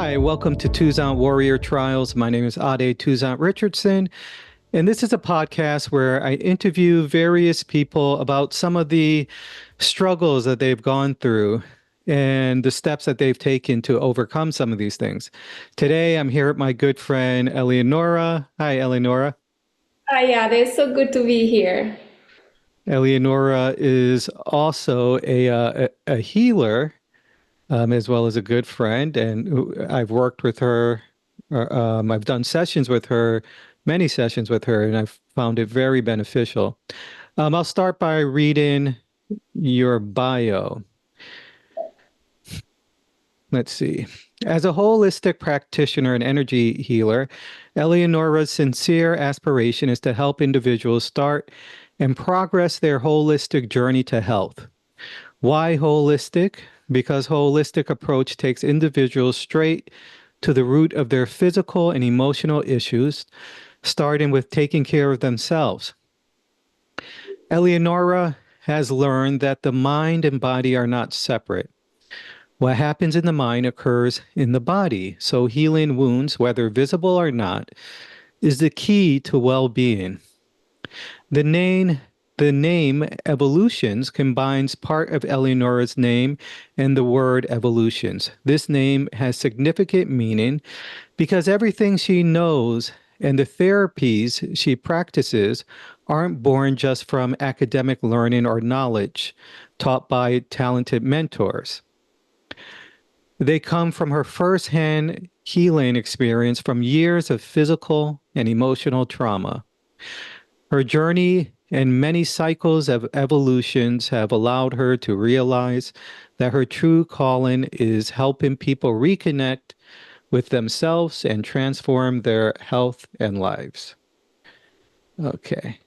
Hi, welcome to Toussaint Warrior Trials. My name is Ade Richardson, and this is a podcast where I interview various people about some of the struggles that they've gone through and the steps that they've taken to overcome some of these things. Today, I'm here with my good friend Eleonora. Hi, Eleonora. Hi, yeah, it's so good to be here. Eleonora is also a healer, as well as a good friend, and I've worked with her. I've done sessions with her, many sessions with her, and I've found it very beneficial. I'll start by reading your bio. Let's see. As a holistic practitioner and energy healer, Eleonora's sincere aspiration is to help individuals start and progress their holistic journey to health. Why holistic? Because holistic approach takes individuals straight to the root of their physical and emotional issues, starting with taking care of themselves. Eleonora has learned that the mind and body are not separate. What happens in the mind occurs in the body, so healing wounds, whether visible or not, is the key to well-being. The name the name Evolutions combines part of Eleonora's name and the word evolutions. This name has significant meaning because everything she knows and the therapies she practices aren't born just from academic learning or knowledge taught by talented mentors. They come from her firsthand healing experience from years of physical and emotional trauma. Her journey and many cycles of evolutions have allowed her to realize that her true calling is helping people reconnect with themselves and transform their health and lives. Okay.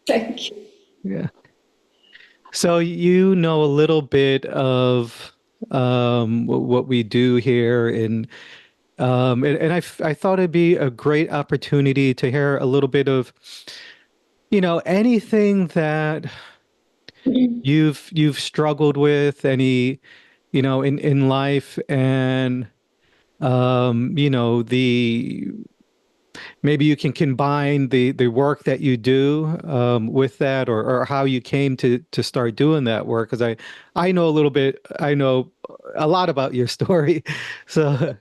Thank you. Yeah. So you know a little bit of what we do here, and I thought it'd be a great opportunity to hear a little bit of, anything that you've struggled with, any, in life, and the maybe you can combine the work that you do with that, or how you came to start doing that work. Because I know a little bit, I know a lot about your story, so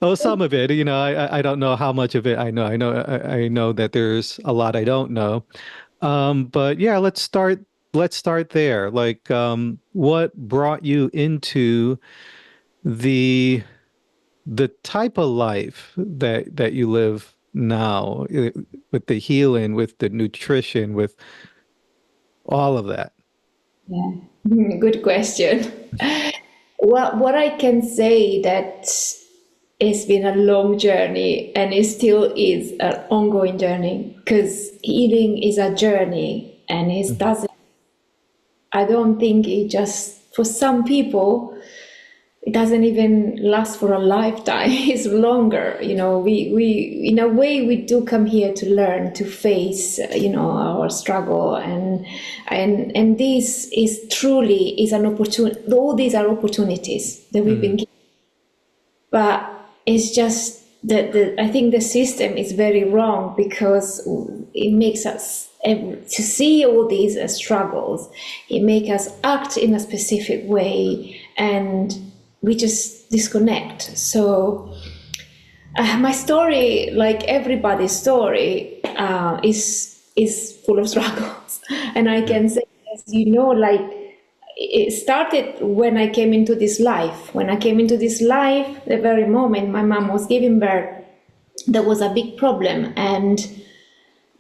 oh, some of it, I don't know how much of it I know. I know that there's a lot I don't know. But yeah, let's start there. Like, what brought you into the the type of life that you live now, with the healing, with the nutrition, with all of that? Yeah, good question. Well, what I can say that it's been a long journey and it still is an ongoing journey because healing is a journey and it doesn't, I don't think it just, for some people, it doesn't even last for a lifetime. It's longer. We in a way we do come here to learn, to face, our struggle, and this is truly is an opportunity. All these are opportunities that we've been Mm, given, but it's just that I think the system is very wrong because it makes us to see all these struggles. It makes us act in a specific way, and we just disconnect. So my story, like everybody's story, is full of struggles, and I yeah. can say, as like it started when I came into this life. When I came into this life, the very moment my mom was giving birth, there was a big problem, and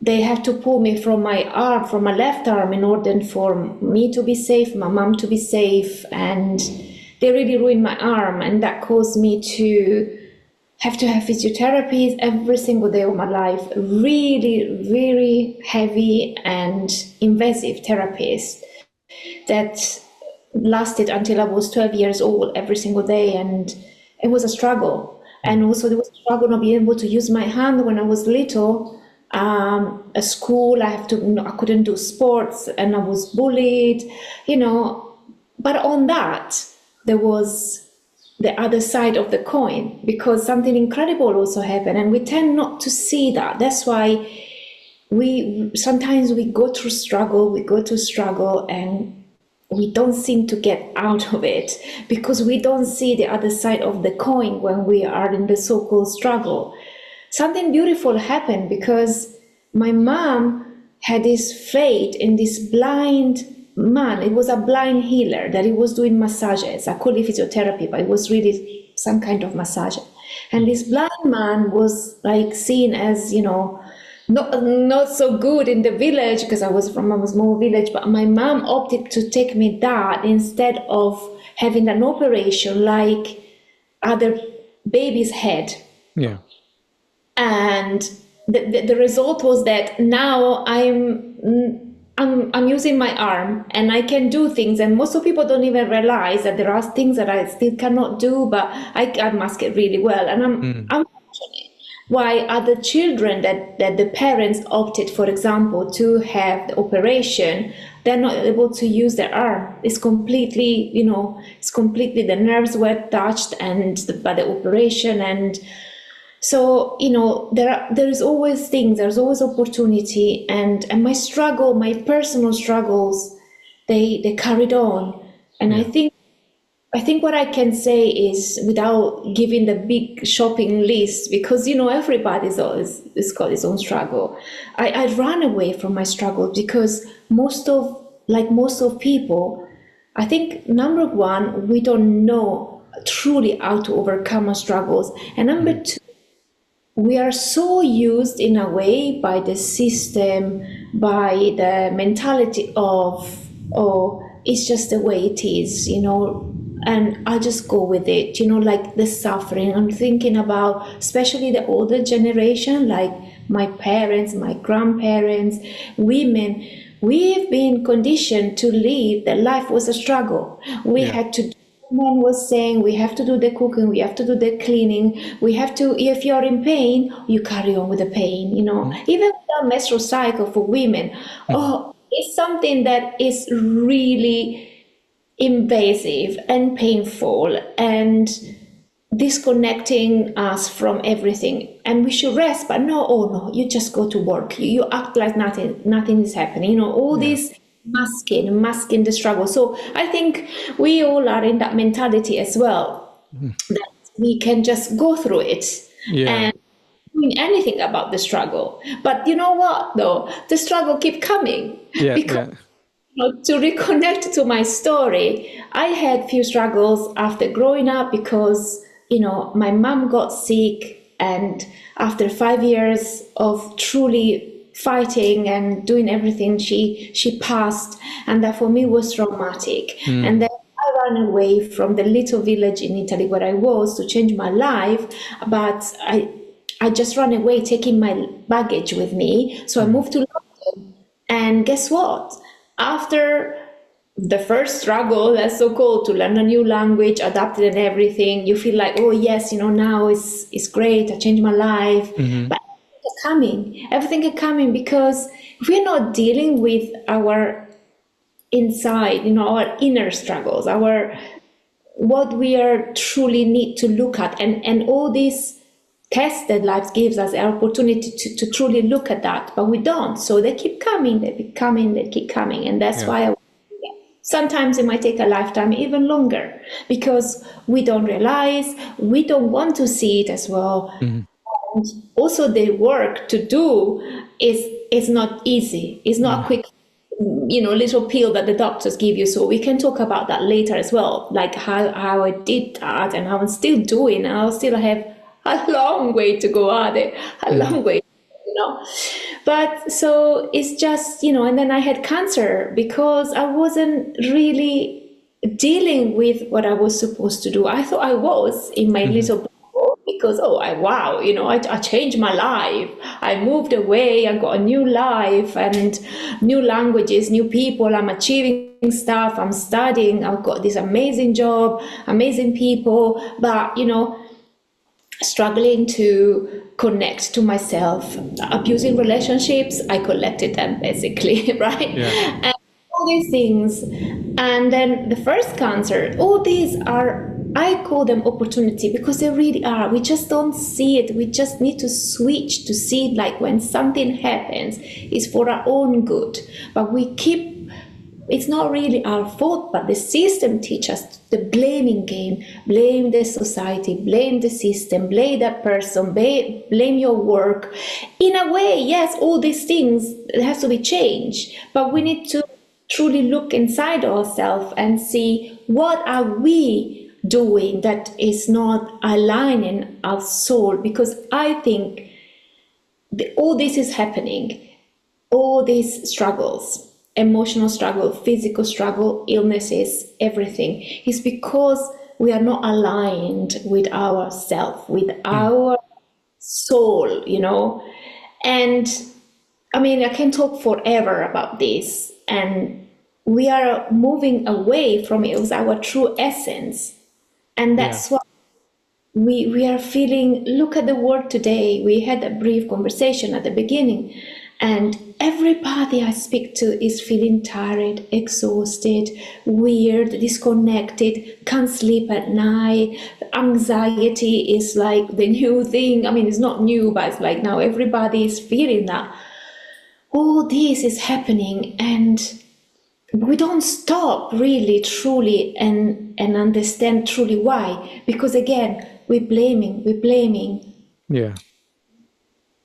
they had to pull me from my arm, from my left arm, in order for me to be safe, my mom to be safe, and they really ruined my arm, and that caused me to have physiotherapy every single day of my life. Really, very heavy and invasive therapies that lasted until I was 12 years old every single day, and it was a struggle. And Mm, also there was a struggle not being able to use my hand when I was little. At school, I couldn't do sports, and I was bullied, you know. But on that, there was the other side of the coin, because something incredible also happened, and we tend not to see that. That's why we sometimes we go through struggle, and we don't seem to get out of it because we don't see the other side of the coin when we are in the so-called struggle. Something beautiful happened because my mom had this faith in this blind man. It was a blind healer that he was doing massages. I call it physiotherapy, but it was really some kind of massage. And this blind man was like seen as, not so good in the village, because I was from a small village, but my mom opted to take me there instead of having an operation like other babies had. Yeah. And the result was that now I'm using my arm and I can do things, and most of people don't even realize that there are things that I still cannot do, but I mask it really well, and I'm fortunate. Why other children that the parents opted, for example, to have the operation, they're not able to use their arm. It's completely, the nerves were touched by the operation. And so, there is always things, there's always opportunity, and my struggle, my personal struggles, they carried on. And I think what I can say is, without giving the big shopping list, because everybody's always got his own struggle. I ran away from my struggle because most of people, I think number one, we don't know truly how to overcome our struggles, and number two, we are so used in a way by the system, by the mentality of, oh, it's just the way it is, and I just go with it, like the suffering. I'm thinking about especially the older generation, like my parents, my grandparents, women. We've been conditioned to live that life was a struggle. We had to, mom was saying, we have to do the cooking, we have to do the cleaning, we have to, if you're in pain, you carry on with the pain, even the menstrual cycle for women. It's something that is really invasive and painful and disconnecting us from everything. And we should rest, but no, you just go to work. You act like nothing is happening. All this masking the struggle. So I think we all are in that mentality as well, that we can just go through it and doing anything about the struggle. But you know what, though? The struggle keep coming. Because to reconnect to my story, I had few struggles after growing up because, my mom got sick, and after 5 years of truly fighting and doing everything, she passed, and that for me was traumatic. And then I ran away from the little village in Italy where I was to change my life, but I just ran away, taking my baggage with me. So I moved to London, and guess what? After the first struggle, that's so called, to learn a new language, adapted and everything, you feel like, oh yes, now it's great, I changed my life. But everything is coming because we're not dealing with our inside, our inner struggles, what we are truly need to look at, and all these tests that life gives us our opportunity to truly look at that, but we don't. So they keep coming, they keep coming, and that's why sometimes it might take a lifetime, even longer, because we don't realize, we don't want to see it as well. And also the work to do is not easy. It's not a quick little pill that the doctors give you. So we can talk about that later as well, like how I did that and how I'm still doing, and I'll still have a long way to go at it, a long way, But so it's just, and then I had cancer because I wasn't really dealing with what I was supposed to do. I thought I was in my little bubble because, I changed my life. I moved away, I got a new life and new languages, new people. I'm achieving stuff, I'm studying, I've got this amazing job, amazing people, but, struggling to connect to myself, abusing relationships, I collected them basically, right? And all these things. And then the first cancer, all these are I call them opportunity because they really are. We just don't see it. We just need to switch to see it like when something happens, it's for our own good. But we keep, it's not really our fault, but the system teaches us the blaming game. Blame the society, blame the system, blame that person, blame your work. In a way, yes, all these things have to be changed, but we need to truly look inside ourselves and see what are we doing that is not aligning our soul. Because I think all this is happening, all these struggles, emotional struggle, physical struggle, illnesses, everything, is because we are not aligned with ourself, with our soul, And I mean, I can talk forever about this, and we are moving away from it was our true essence. And that's what we are feeling. Look at the world today. We had a brief conversation at the beginning, and everybody I speak to is feeling tired, exhausted, weird, disconnected, can't sleep at night. Anxiety is like the new thing. I mean, it's not new, but it's like now everybody is feeling that. All this is happening, and we don't stop really, truly, and understand truly why. Because again, we're blaming. Yeah.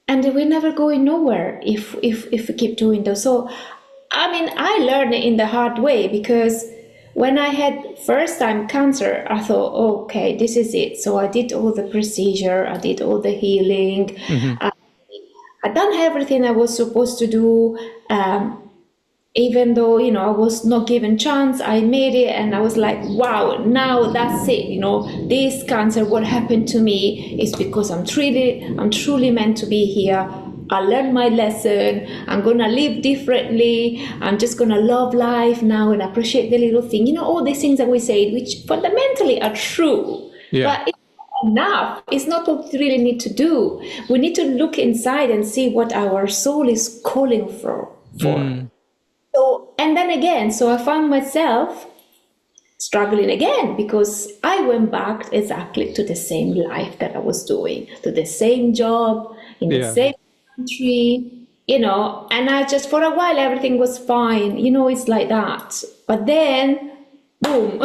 And we're never going nowhere if we keep doing those. So, I mean, I learned it in the hard way, because when I had first time cancer, I thought, okay, this is it. So I did all the procedure, I did all the healing, I done everything I was supposed to do. Even though I was not given chance, I made it, and I was like, wow, now that's it. This cancer, what happened to me is because I'm truly meant to be here. I learned my lesson. I'm gonna live differently. I'm just gonna love life now and appreciate the little thing. All these things that we say, which fundamentally are true. Yeah. But it's not enough. It's not what we really need to do. We need to look inside and see what our soul is calling for. So, and then again, so I found myself struggling again, because I went back exactly to the same life that I was doing, to the same job, in the same country, and I just, for a while, everything was fine, it's like that. But then, boom,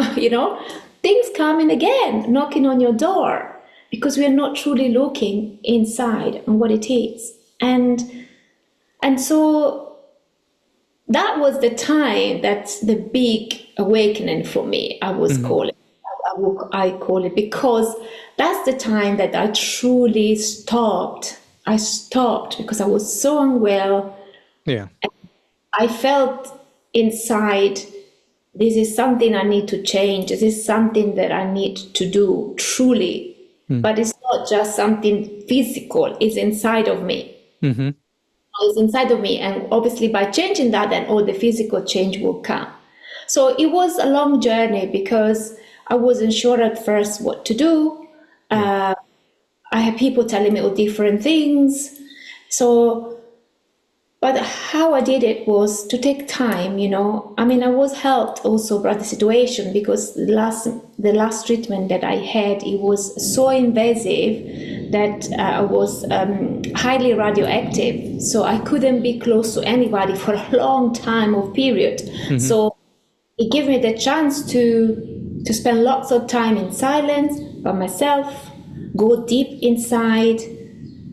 things coming again, knocking on your door, because we are not truly looking inside on what it is. And so that was the time that's the big awakening for me, I was calling. I call it, because that's the time that I truly stopped. I stopped because I was so unwell. Yeah. I felt inside, this is something I need to change. This is something that I need to do truly. But it's not just something physical, it's inside of me. Is inside of me, and obviously by changing that, then all the physical change will come. So it was a long journey, because I wasn't sure at first what to do. I had people telling me all different things. So, but how I did it was to take time, I mean, I was helped also by the situation, because the last treatment that I had, it was so invasive that I was highly radioactive, so I couldn't be close to anybody for a long time of period. So it gave me the chance to spend lots of time in silence by myself, go deep inside,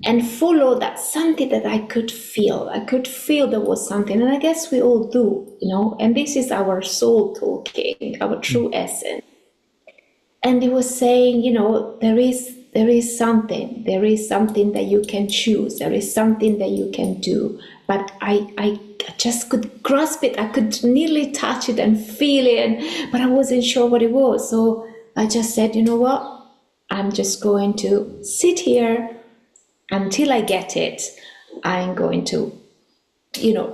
and follow that something that I could feel. I could feel there was something, and I guess we all do, and this is our soul talking, our true essence. And it was saying, there is something that you can choose, there is something that you can do. But I just could grasp it, I could nearly touch it and feel it, but I wasn't sure what it was. So I just said, you know what, I'm just going to sit here until I get it. I'm going to,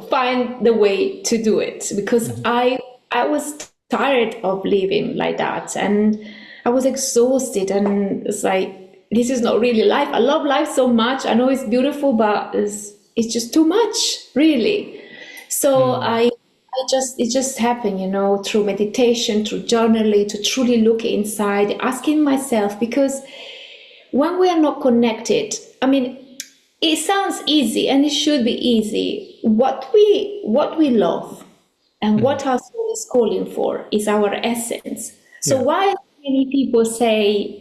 find the way to do it, because I was tired of living like that, and I was exhausted, and it's like, this is not really life. I love life so much. I know it's beautiful, but it's just too much, really. So I it just happened, through meditation, through journaling, to truly look inside, asking myself, because when we are not connected, I mean, it sounds easy and it should be easy. What we love and Mhm. what our soul is calling for is our essence. So Yeah. why many people say,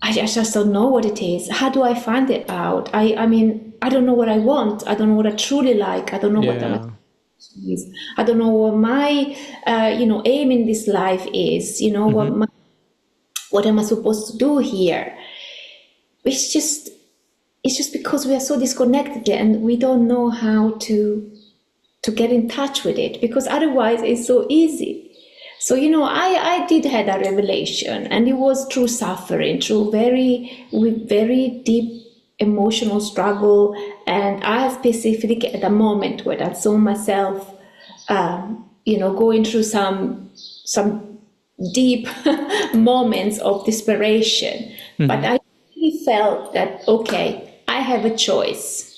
I just don't know what it is. How do I find it out? I mean, I don't know what I want. I don't know what I truly like. I don't know what I'm Yeah. is. I don't know what my aim in this life is. Hmm. What am I supposed to do here? It's just because we are so disconnected and we don't know how to get in touch with it, because otherwise it's so easy. So I did had a revelation, and it was through suffering, through with very deep emotional struggle. And I specifically at a moment where I saw myself going through some deep moments of desperation. But Hmm. I really felt that, okay, I have a choice.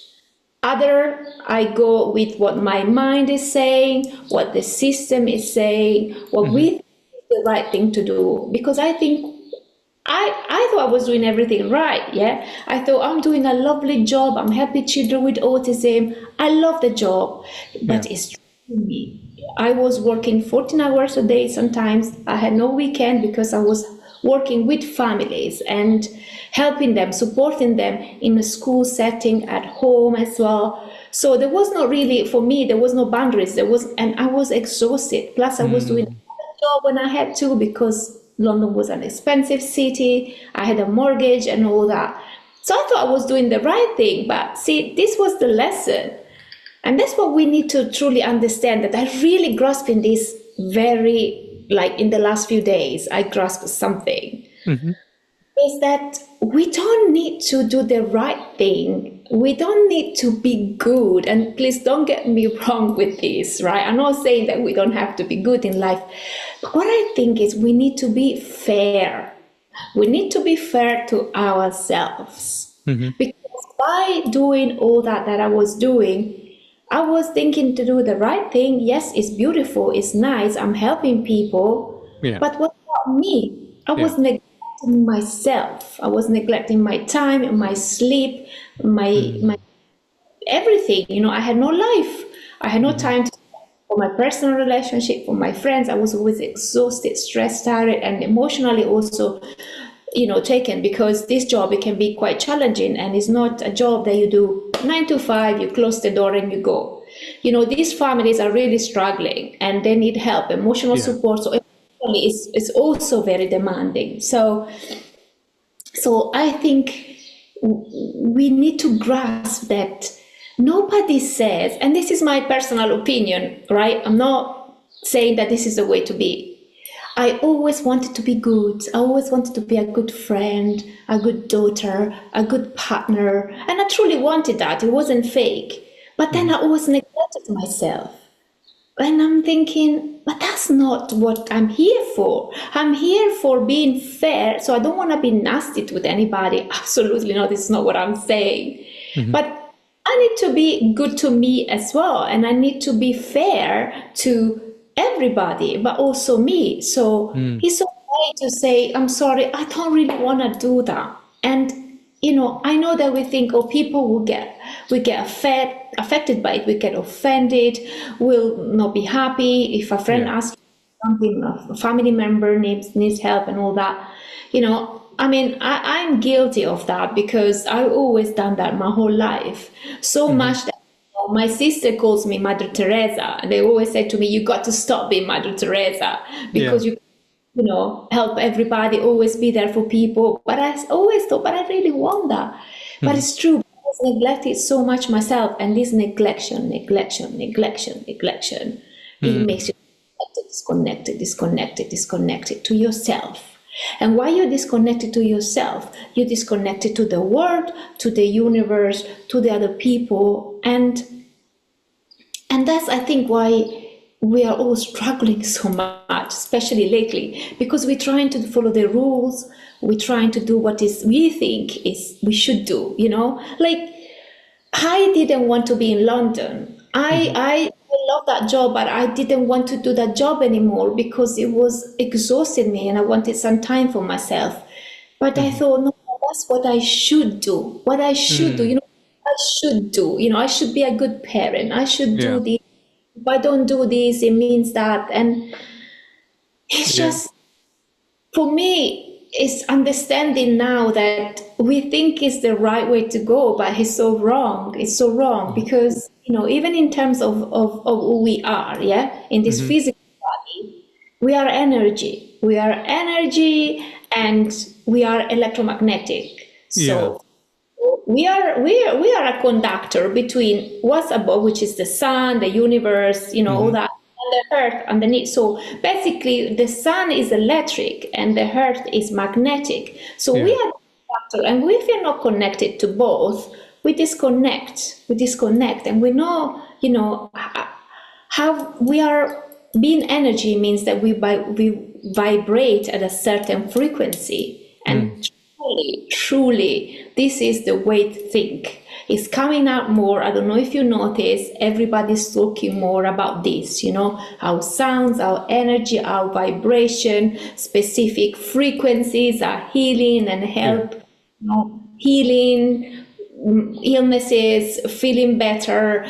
Either I go with what my mind is saying, what the system is saying, what we Hmm. think is the right thing to do. Because I think I thought I was doing everything right. Yeah, I thought I'm doing a lovely job. I'm helping children with autism. I love the job, Yeah. but it's draining me. I was working 14 hours a day sometimes. I had no weekend because I was working with families and helping them, supporting them in a school setting, at home as well. So there was not really, for me, there was no boundaries. And I was exhausted. Plus, I was doing Mm. a job when I had to, because London was an expensive city. I had a mortgage and all that. So I thought I was doing the right thing. But see, this was the lesson. And that's what we need to truly understand, that I really grasping this very, like in the last few days, I grasped something, Hmm. is that we don't need to do the right thing. We don't need to be good. And please don't get me wrong with this, right? I'm not saying that we don't have to be good in life. But what I think is we need to be fair. We need to be fair to ourselves. Hmm. Because by doing all that I was doing, I was thinking to do the right thing. Yes, it's beautiful, it's nice, I'm helping people. Yeah. But what about me? I Yeah. was neglecting myself. I was neglecting my time, my sleep, my Mm. everything. I had no life. I had no Hmm. time for my personal relationship, for my friends. I was always exhausted, stressed, tired, and emotionally also, taken, because this job, it can be quite challenging, and it's not a job that you do 9 to 5, you close the door and you go. These families are really struggling and they need help, emotional Yeah. support. So emotionally, it's also very demanding. So I think we need to grasp that nobody says, and this is my personal opinion, right? I'm not saying that this is the way to be. I always wanted to be good. I always wanted to be a good friend, a good daughter, a good partner. And I truly wanted that. It wasn't fake. But then Hmm. I always neglected myself. And I'm thinking, but that's not what I'm here for. I'm here for being fair. So I don't want to be nasty with anybody. Absolutely not. This is not what I'm saying. Hmm. But I need to be good to me as well. And I need to be fair to everybody, but also me. So Mm. it's okay to say, I'm sorry, I don't really want to do that. And I know that we think, oh, people will get affected by it. We get offended. We'll not be happy if a friend Yeah. asks something, a family member needs help and all that. I mean, I'm guilty of that, because I've always done that my whole life. So Hmm. much that my sister calls me Mother Teresa, and they always say to me, "You got to stop being Mother Teresa, Yeah. because you help everybody, always be there for people." But I always thought, but I really want that. But Hmm. it's true. I was neglected so much myself, and this neglection, it Mm. makes you disconnected to yourself. And while you're disconnected to yourself, you're disconnected to the world, to the universe, to the other people, and that's, I think, why we are all struggling so much, especially lately, because we're trying to follow the rules. We're trying to do what is we think is we should do. Like, I didn't want to be in London. Hmm. I love love that job, but I didn't want to do that job anymore because it was exhausting me and I wanted some time for myself. But I Hmm. thought, no, that's what I should do. What I should do, Mm. I should do. I should be a good parent. I should Yeah. do this. If I don't do this, it means that. And it's Yeah. just, for me, it's understanding now that we think it's the right way to go, but it's so wrong. It's so wrong Mm. because, even in terms of who we are, yeah, in this Hmm. physical body, we are energy. We are energy and we are electromagnetic. Yeah. So we are a conductor between what's above, which is the sun, the universe, all Hmm. that, and the earth underneath. So basically, the sun is electric and the earth is magnetic. So we Yeah. are the conductor, and if we're not connected to both, we disconnect. We disconnect, and we know, how we are. Being energy means that we vibrate at a certain frequency, Mm. and truly, this is the way to think. It's coming out more. I don't know if you notice, everybody's talking more about this, our sounds, our energy, our vibration, specific frequencies are healing and Yeah. help, healing illnesses, feeling better,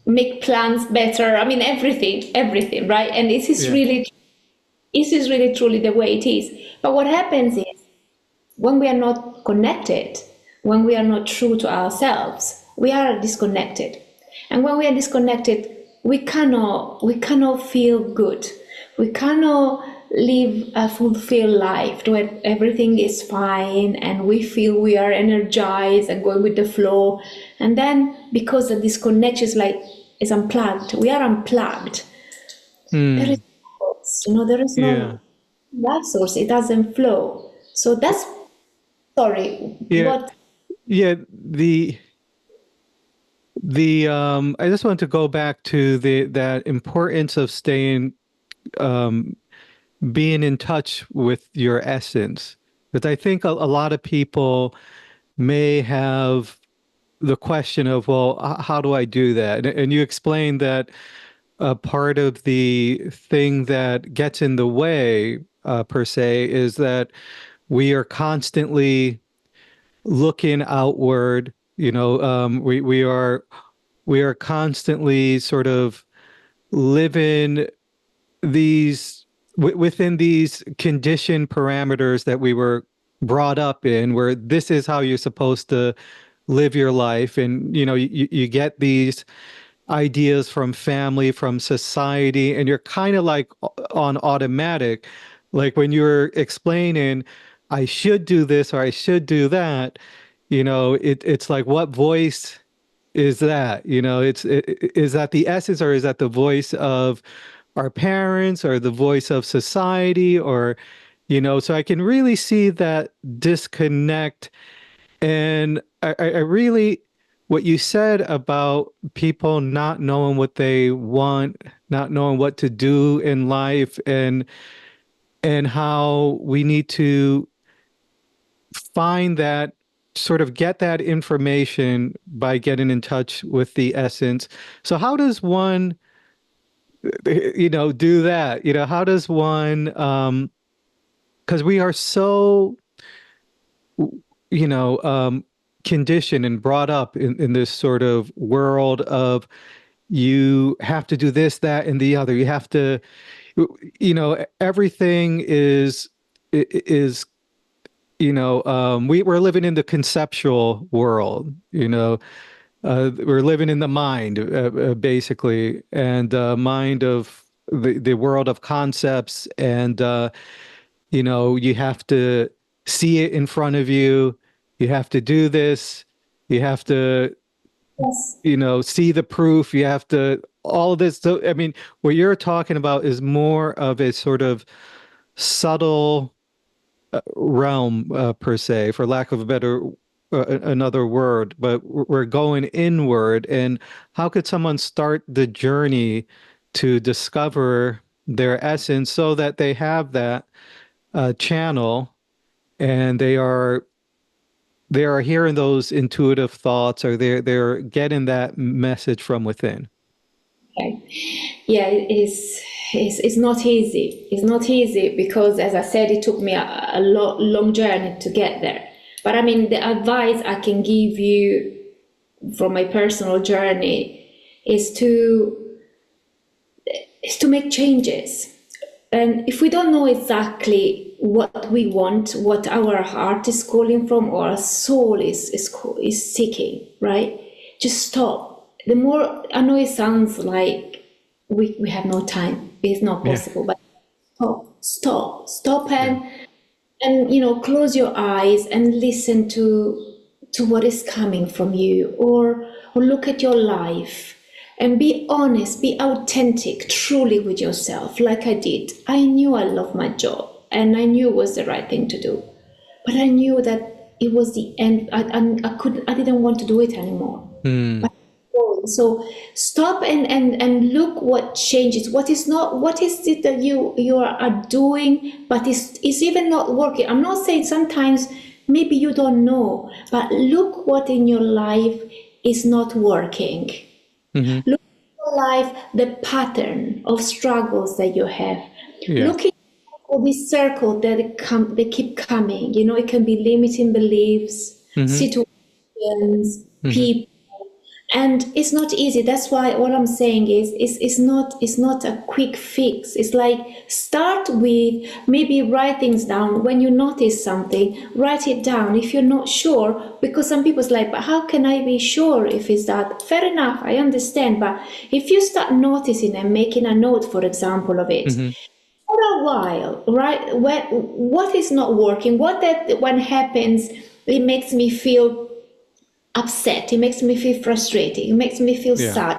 make plans better. I mean, everything, right? And Yeah. this is really truly the way it is. But what happens is, when we are not connected, when we are not true to ourselves, we are disconnected. And when we are disconnected, we cannot feel good. We cannot live a fulfilled life where everything is fine and we feel we are energized and going with the flow. And then because the disconnection is unplugged, we are unplugged. There is Mm. there is Yeah. no life source. It doesn't flow. So that's, sorry, Yeah. what? Yeah. The I just want to go back to the that importance of staying um being in touch with your essence. Because I think a lot of people may have the question of, well, how do I do that? And you explained that part of the thing that gets in the way, per se, is that we are constantly looking outward. We are constantly sort of living these within these conditioned parameters that we were brought up in, where this is how you're supposed to live your life. And you get these ideas from family, from society, and you're kind of like on automatic. Like when you're explaining, I should do this or I should do that, it's like, what voice is that? Is that the essence, or is that the voice of our parents, or the voice of society? Or so I can really see that disconnect. And I really, what you said about people not knowing what they want, not knowing what to do in life, and how we need to find that, sort of get that information by getting in touch with the essence. So how does one, do that? How does one, because we are so, you know, um, conditioned and brought up in this sort of world of, you have to do this, that, and the other. You have to, everything is, we're living in the conceptual world. We're living in the mind, basically, and mind of the world of concepts. And you have to see it in front of you. You have to do this. You have to, Yes. see the proof. You have to, all this. So, I mean, what you're talking about is more of a sort of subtle realm, per se, for lack of a better, another word. But we're going inward. And how could someone start the journey to discover their essence, so that they have that channel, and they are hearing those intuitive thoughts, or they're getting that message from within? Okay. Yeah, it's not easy. It's not easy because, as I said, it took me long journey to get there. But I mean, the advice I can give you from my personal journey is to make changes. And if we don't know exactly what we want, what our heart is calling from, or our soul is seeking, right? Just stop. The more, I know it sounds like we have no time. It's not Yeah. possible, but stop Yeah. and close your eyes and listen to what is coming from you, or look at your life and be honest, be authentic truly with yourself. Like I did, I knew I loved my job and I knew it was the right thing to do, but I knew that it was the end. I didn't want to do it anymore. Mm. So stop and look what changes. What is not? What is it that you are doing, but is even not working? I'm not saying sometimes maybe you don't know, but look what in your life is not working. Hmm. Look at your life, the pattern of struggles that you have. Yeah. Look at all these circles they keep coming. It can be limiting beliefs, Hmm. situations, Hmm. people. And it's not easy. That's why all I'm saying is it's not a quick fix. It's like start with maybe write things down. When you notice something, write it down if you're not sure, because some people's like, but how can I be sure if it's that? Fair enough, I understand. But if you start noticing and making a note, for example, of it Hmm. for a while, right? What is not working, what that when happens, it makes me feel upset, it makes me feel frustrated, it makes me feel Yeah. sad,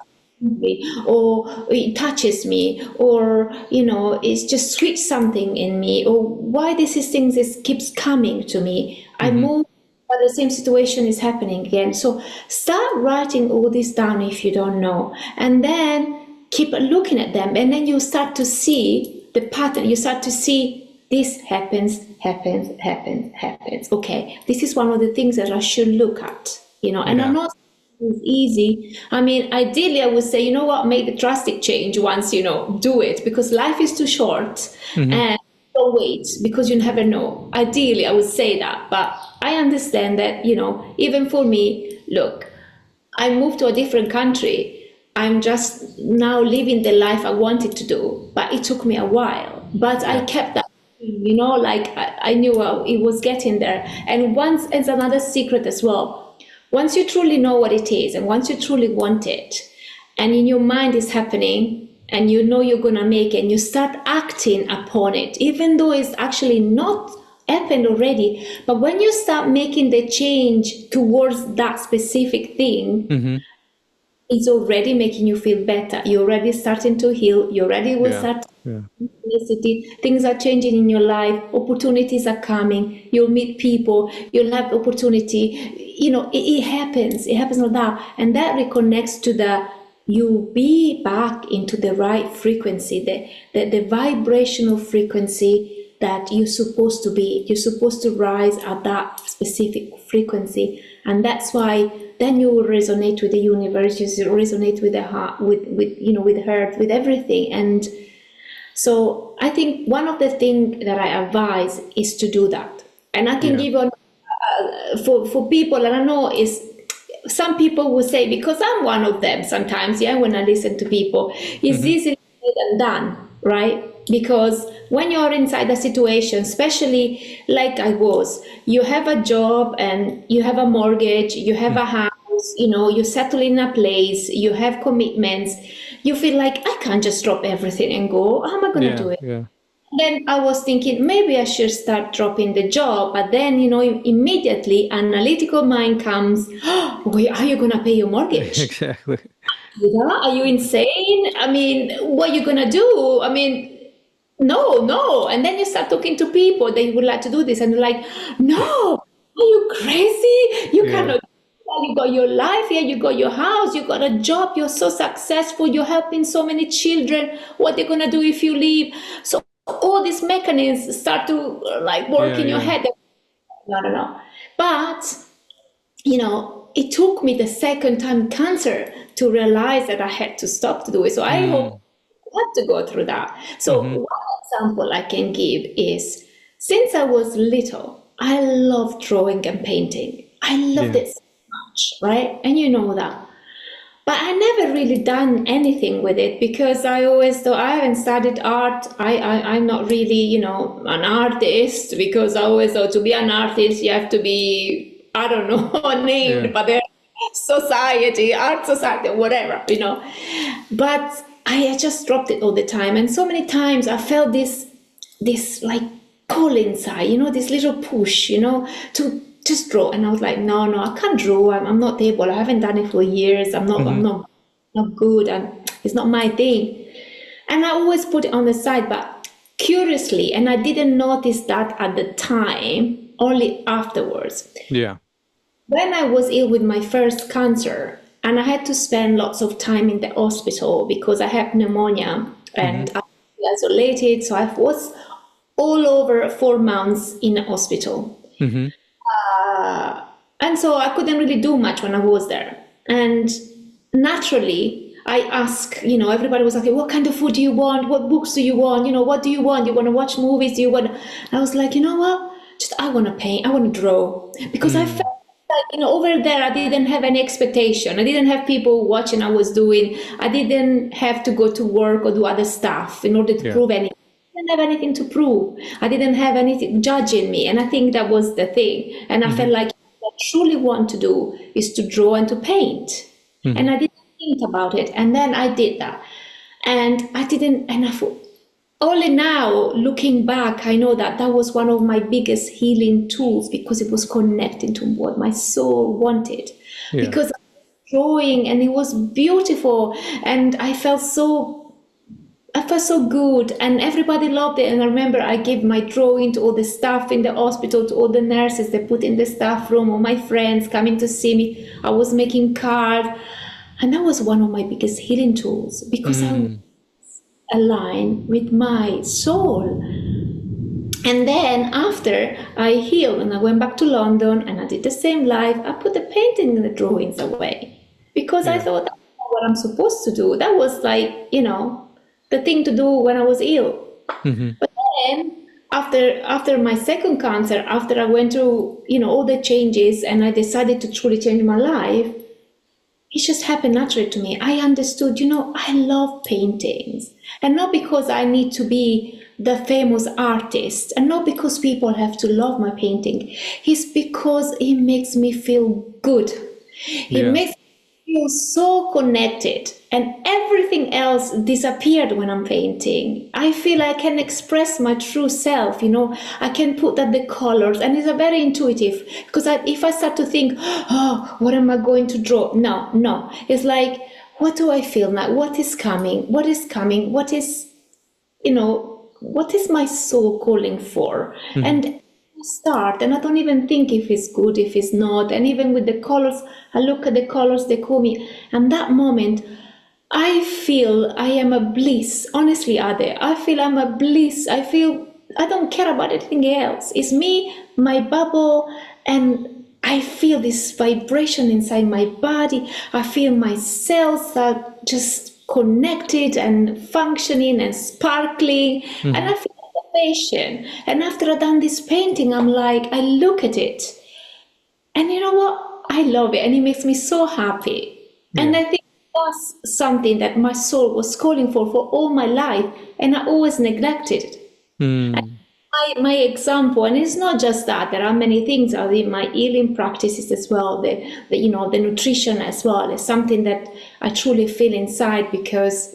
or it touches me, or it's just switch something in me, or why this is things is keeps coming to me. I Hmm. move, but the same situation is happening again. So start writing all this down if you don't know, and then keep looking at them, and then you start to see the pattern. You start to see this happens. Okay, this is one of the things that I should look at. And I'm Yeah. not saying it's easy. I mean, ideally, I would say, you know what, make the drastic change once, do it, because life is too short. Hmm. And don't wait, because you never know. Ideally, I would say that. But I understand that, even for me, look, I moved to a different country. I'm just now living the life I wanted to do, but it took me a while. But I Yeah. kept that, like I knew it was getting there. And once, it's another secret as well. Once you truly know what it is, and once you truly want it, and in your mind is happening, and you know you're gonna make it, and you start acting upon it, even though it's actually not happened already. But when you start making the change towards that specific thing, Hmm. it's already making you feel better. You're already starting to heal. You already will Yeah. start Yeah. synchronicity. Things are changing in your life. Opportunities are coming. You'll meet people. You'll have opportunity. It happens. It happens like that, and that reconnects to you be back into the right frequency, the vibrational frequency that you're supposed to be. You're supposed to rise at that specific frequency, and that's why then you will resonate with the universe. You resonate with the heart, with heart, with everything. And so I think one of the things that I advise is to do that. And I can Yeah. give on for people, and I know is some people will say, because I'm one of them sometimes, yeah, when I listen to people, it's Hmm. easily said and done, right? Because when you're inside a situation, especially like I was, you have a job and you have a mortgage, you have a house, you settle in a place, you have commitments, you feel like I can't just drop everything and go. How am I going to Yeah. do it? Yeah. Then I was thinking maybe I should start dropping the job, but then immediately analytical mind comes. Oh, wait, are you gonna pay your mortgage? Exactly. Yeah, are you insane? I mean, what are you gonna do? I mean, no, no. And then you start talking to people that you would like to do this, and they're like, no, are you crazy? You Yeah. cannot. You got your life here, you got your house, you got a job, you're so successful, you're helping so many children. What they're gonna do if you leave? So all these mechanisms start to like work Yeah. in your Yeah. head. I don't know. But it took me the second time cancer to realize that I had to stop to do it. So I hope Mm. I have to go through that. So Mm-hmm. one example I can give is, since I was little, I loved drawing and painting. I loved Yeah. it so much, right? And you know that. But I never really done anything with it because I always thought I haven't studied art. I'm not really, an artist, because I always thought to be an artist, you have to be, I don't know, Yeah. named, but there society, art society, whatever. But I just dropped it all the time. And so many times I felt this like call inside, this little push, to just draw. And I was like, no, I can't draw. I'm not able. I haven't done it for years. I'm not, I'm Mm-hmm. not, not good. And it's not my thing. And I always put it on the side, but curiously, and I didn't notice that at the time, only afterwards. Yeah. When I was ill with my first cancer, and I had to spend lots of time in the hospital because I had pneumonia Mm-hmm. and I was isolated. So I was all over 4 months in a hospital. Mm-hmm. And so I couldn't really do much when I was there. And naturally, I asked, everybody was like, what kind of food do you want? What books do you want? What do you want? You want to watch movies? Do you want? I was like, you know what? Just I want to paint. I want to draw, because I Mm. felt like, over there, I didn't have any expectation. I didn't have people watching I was doing. I didn't have to go to work or do other stuff in order to Yeah. prove anything. I didn't have anything to prove. I didn't have anything judging me. And I think that was the thing. And I Mm-hmm. felt like what I truly want to do is to draw and to paint. Mm-hmm. And I didn't think about it. And then I did that. And I didn't, and I thought, only now, looking back, I know that that was one of my biggest healing tools, because it was connecting to what my soul wanted. Yeah. Because I was drawing and it was beautiful, and I felt so good, and everybody loved it. And I remember I gave my drawing to all the staff in the hospital, to all the nurses. They put in the staff room, all my friends coming to see me. I was making cards, and that was one of my biggest healing tools, because I Mm. align with my soul. And then after I healed and I went back to London and I did the same life, I put the painting and the drawings away, because I Yeah. thought that's not what I'm supposed to do. That was like, the thing to do when I was ill. Mm-hmm. But then after my second cancer, after I went through, all the changes, and I decided to truly change my life, it just happened naturally to me. I understood, I love paintings. And not because I need to be the famous artist, and not because people have to love my painting. It's because it makes me feel good. It Yeah. makes me feel so connected. And everything else disappeared when I'm painting. I feel I can express my true self, I can put that the colors, and it's a very intuitive, because if I start to think, oh, what am I going to draw? No. It's like, what do I feel now? What is coming? What is coming? What is my soul calling for? Mm-hmm. And I start, and I don't even think if it's good, if it's not. And even with the colors, I look at the colors they call me, and that moment, I feel I am a bliss. Honestly, Ade, I feel I'm a bliss. I feel I don't care about anything else. It's me, my bubble, and I feel this vibration inside my body. I feel my cells are just connected and functioning and sparkling. And Mm-hmm. I feel elevation. And after I've done this painting, I'm like, I look at it. And you know what? I love it, and it makes me so happy. And Yeah. I think that's something that my soul was calling for all my life, and I always neglected it. Mm. My example, and it's not just that. There are many things. I mean, my healing practices as well. The nutrition as well is something that I truly feel inside, because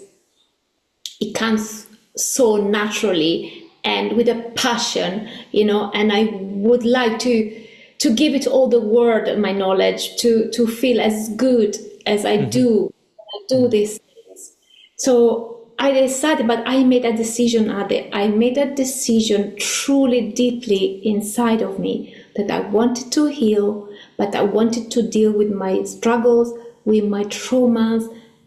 it comes so naturally and with a passion, and I would like to give it all the word, my knowledge, to feel as good as I Mm-hmm. do. I do Mm-hmm. these things. So I decided, but I made a decision, Ade. I made a decision truly deeply inside of me, that I wanted to heal, but I wanted to deal with my struggles, with my traumas,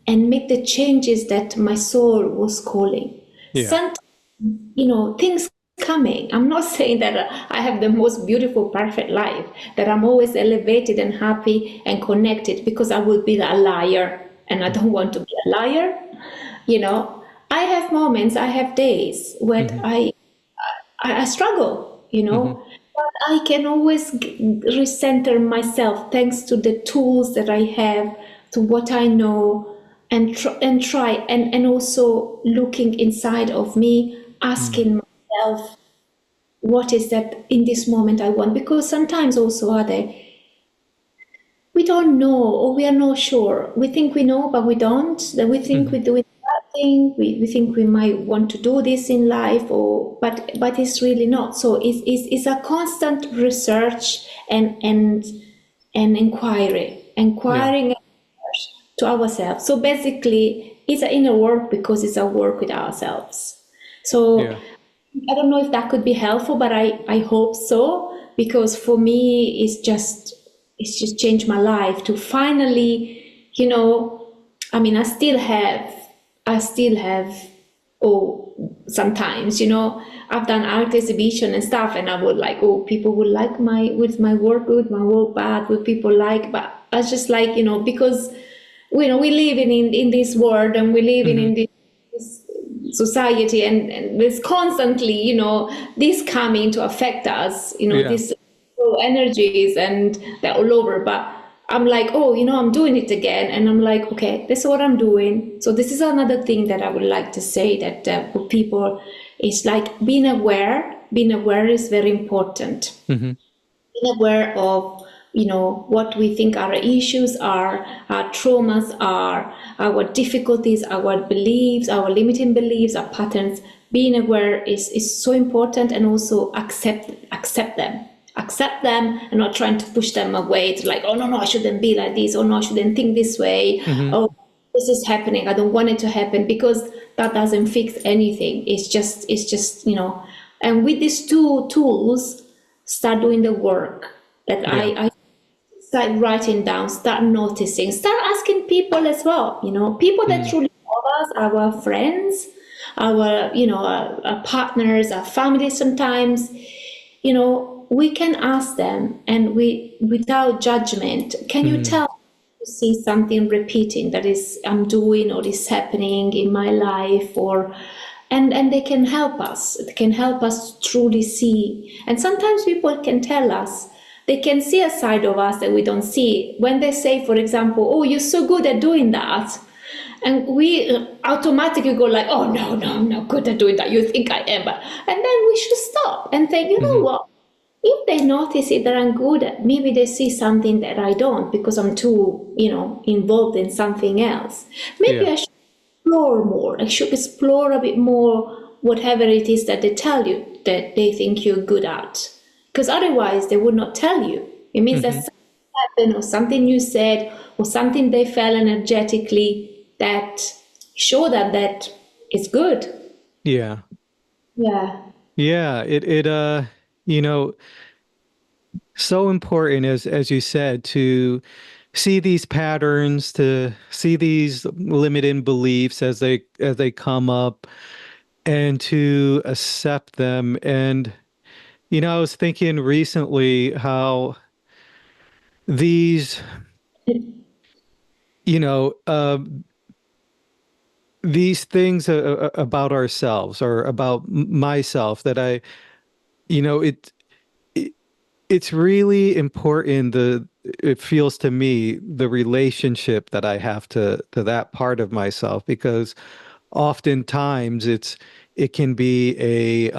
and make the changes that my soul was calling. Yeah. Sometimes, things coming. I'm not saying that I have the most beautiful, perfect life, that I'm always elevated and happy and connected, because I would be a liar and I don't want to be a liar. You know, I have moments, I have days where Hmm. I struggle, Hmm. but I can always recenter myself thanks to the tools that I have, to what I know, and try, and also looking inside of me, Mm. asking myself, what is that in this moment I want? Because sometimes also, are there, we don't know, or we are not sure. We think we know, but we don't. That we think Hmm. we're doing the right thing. We think we might want to do this in life, or but it's really not. So it's a constant research and inquiry, Yeah. inquiring to ourselves. So basically, it's an inner work, because it's a work with ourselves. So Yeah. I don't know if that could be helpful, but I hope so, because for me it's just changed my life to finally, I mean, I still have oh, sometimes, I've done art exhibition and stuff, and I would like, oh, people would like my work good, my work bad, would people like, but I was just like, because we live in this world, and we live Hmm. in this society, and there's constantly this coming to affect us, Yeah. these energies, and they're all over. But I'm like, oh, I'm doing it again, and I'm like, okay, this is what I'm doing. So this is another thing that I would like to say, that for people, it's like being aware is very important. Hmm. Being aware of what we think our issues are, our traumas are, our difficulties, our beliefs, our limiting beliefs, our patterns. Being aware is so important, and also accept them and not trying to push them away. It's like, oh, no, no, I shouldn't be like this, oh no, I shouldn't think this way, Hmm. oh, this is happening, I don't want it to happen, because that doesn't fix anything. It's just. And with these two tools, start doing the work that Yeah. I start writing down, start noticing, start asking people as well, people that Mm. truly love us, our friends, our partners, our family. Sometimes, we can ask them, and we, without judgment, can you Mm. tell, you see something repeating that is I'm doing or is happening in my life, or and they can help us. They can help us truly see. And sometimes people can tell us, they can see a side of us that we don't see. When they say, for example, oh, you're so good at doing that, and we automatically go like, oh, no, no, I'm not good at doing that, you think I am. And then we should stop and think, you know Hmm. what, if they notice it that I'm good at, maybe they see something that I don't, because I'm too, involved in something else. Maybe Yeah. I should explore more. I should explore a bit more whatever it is that they tell you that they think you're good at. Because otherwise, they would not tell you. It means that Hmm. something happened, or something you said, or something they felt energetically that show them that it's good. Yeah. Yeah. Yeah. You know, so important, as you said, to see these patterns, to see these limiting beliefs as they come up, and to accept them. And I was thinking recently how these, you know, uh, these things about ourselves, or about myself, that it it's really important, it feels to me, the relationship that I have to that part of myself, because oftentimes it can be a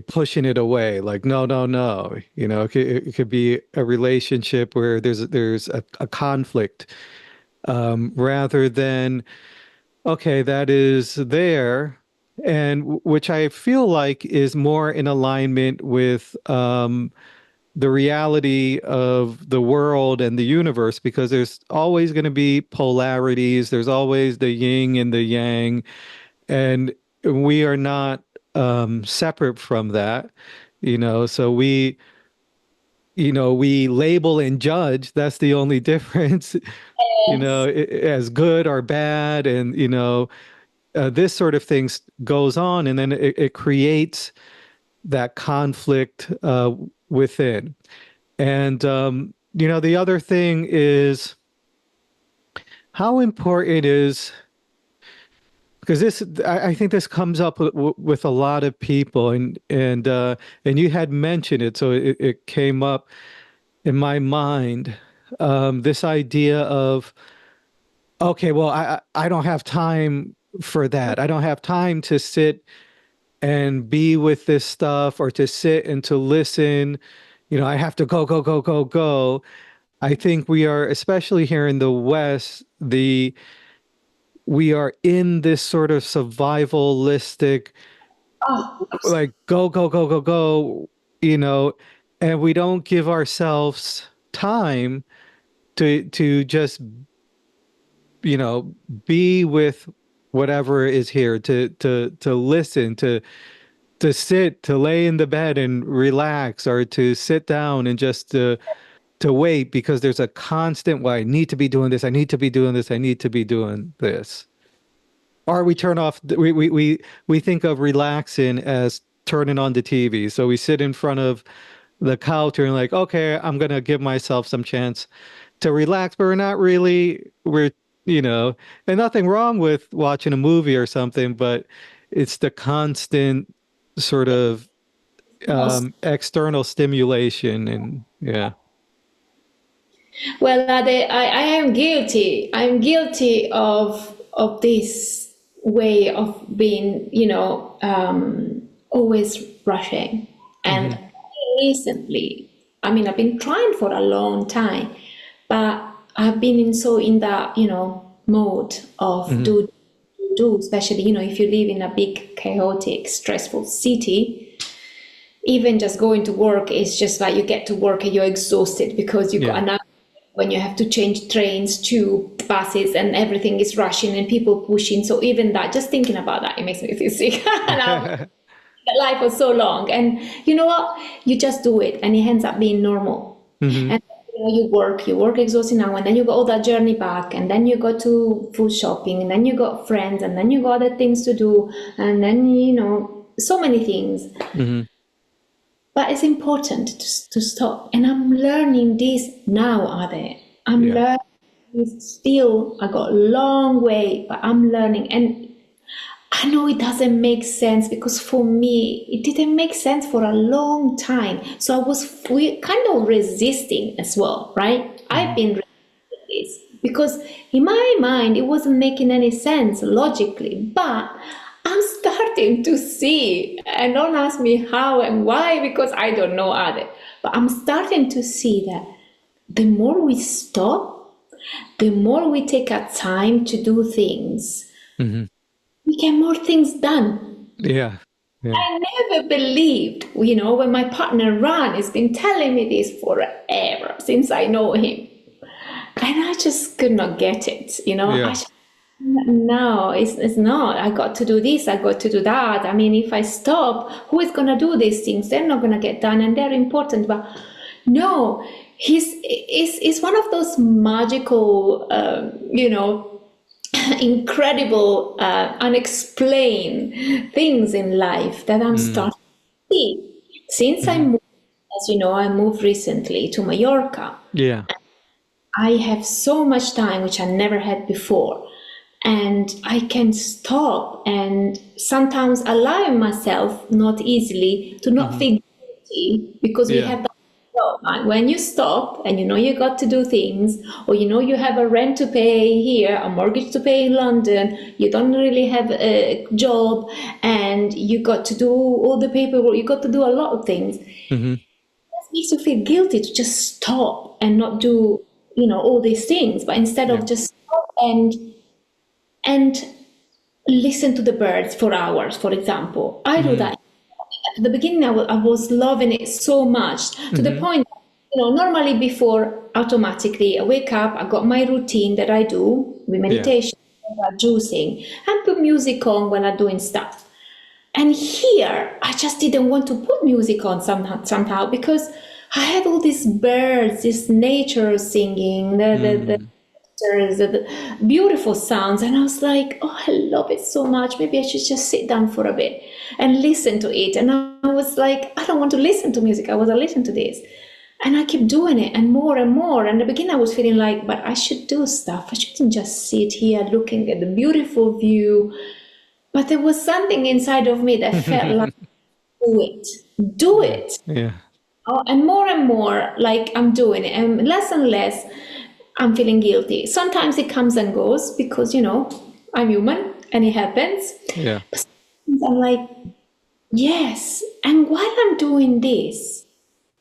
pushing it away, like, no, no, no. It could be a relationship where there's a conflict, rather than, okay, that is there, and which I feel like is more in alignment with the reality of the world and the universe, because there's always going to be polarities. There's always the yin and the yang, and we are not separate from that. So we label and judge. That's the only difference, Yes. as good or bad, and this sort of thing goes on, and then it creates that conflict within. And the other thing is how important it is, because I think this comes up with a lot of people, and you had mentioned it, so it came up in my mind. This idea of, okay, well, I don't have time for that. I don't have time to sit and be with this stuff, or to sit and to listen. I have to go, go, go, go, go. I think we are, especially here in the West, we are in this sort of survivalistic, Oh, like go, go, go, go, go, and we don't give ourselves time to just, be with whatever is here, to listen, to sit, to lay in the bed and relax, or to sit down and just to wait, because there's a constant, well, I need to be doing this, I need to be doing this, I need to be doing this. Or we turn off, we think of relaxing as turning on the TV. So we sit in front of the couch and like, okay, I'm gonna give myself some chance to relax, but we're not really, and nothing wrong with watching a movie or something, but it's the constant sort of most. external stimulation. And yeah. Well, I am guilty. I'm guilty of this way of being, always rushing. And Hmm. recently, I mean, I've been trying for a long time, but I've been in that, mode of Hmm. do, especially, if you live in a big, chaotic, stressful city. Even just going to work is just like you get to work and you're exhausted because you got Yeah. another, when you have to change trains to buses and everything is rushing and people pushing. So even that, just thinking about that, it makes me feel sick. And life was so long, and you know what, you just do it and it ends up being normal. Hmm. And you work exhausting now, and then you got all that journey back, and then you go to food shopping, and then you got friends, and then you got other things to do, and then so many things. Hmm. But it's important to stop. And I'm learning this now, Ade. I'm Yeah. learning this still. I got a long way, but I'm learning. And I know it doesn't make sense, because for me, it didn't make sense for a long time. So we kind of resisting as well, right? I've Hmm. been resisting this because in my mind, it wasn't making any sense logically. But I'm starting to see, and don't ask me how and why, because I don't know either. But I'm starting to see that the more we stop, the more we take our time to do things, Hmm. we get more things done. Yeah. Yeah. I never believed, when my partner Ron has been telling me this forever since I know him. And I just could not get it, Yeah. no, it's not. I got to do this, I got to do that. I mean, if I stop, who is going to do these things? They're not going to get done, and they're important. But no, he's one of those magical, incredible, unexplained things in life that I'm Mm. starting to see. Since I Hmm. moved, as you know, I moved recently to Mallorca. Yeah. I have so much time, which I never had before. And I can stop and sometimes allow myself, not easily, to not Hmm. feel guilty, because we Yeah. have that. When you stop and you got to do things, or you have a rent to pay here, a mortgage to pay in London, you don't really have a job, and you got to do all the paperwork, you got to do a lot of things. Hmm. Makes you feel guilty to just stop and not do all these things, but instead Yeah. of just stop and listen to the birds for hours, for example. I do Hmm. that. At the beginning, I was loving it so much, to the Hmm. point, normally before, automatically I wake up, I got my routine that I do with Yeah. meditation, juicing, and put music on when I'm doing stuff. And here, I just didn't want to put music on somehow, because I had all these birds, this nature singing, the Mm. the beautiful sounds. And I was like, oh, I love it so much. Maybe I should just sit down for a bit and listen to it. And I was like, I don't want to listen to music. I want to listen to this. And I keep doing it and more and more. And at the beginning I was feeling like, but I should do stuff. I shouldn't just sit here looking at the beautiful view. But there was something inside of me that felt like, do it. Yeah. Oh, and more, like I'm doing it. And less, I'm feeling guilty. Sometimes it comes and goes because, I'm human and it happens. Yeah. But I'm like, yes. And while I'm doing this,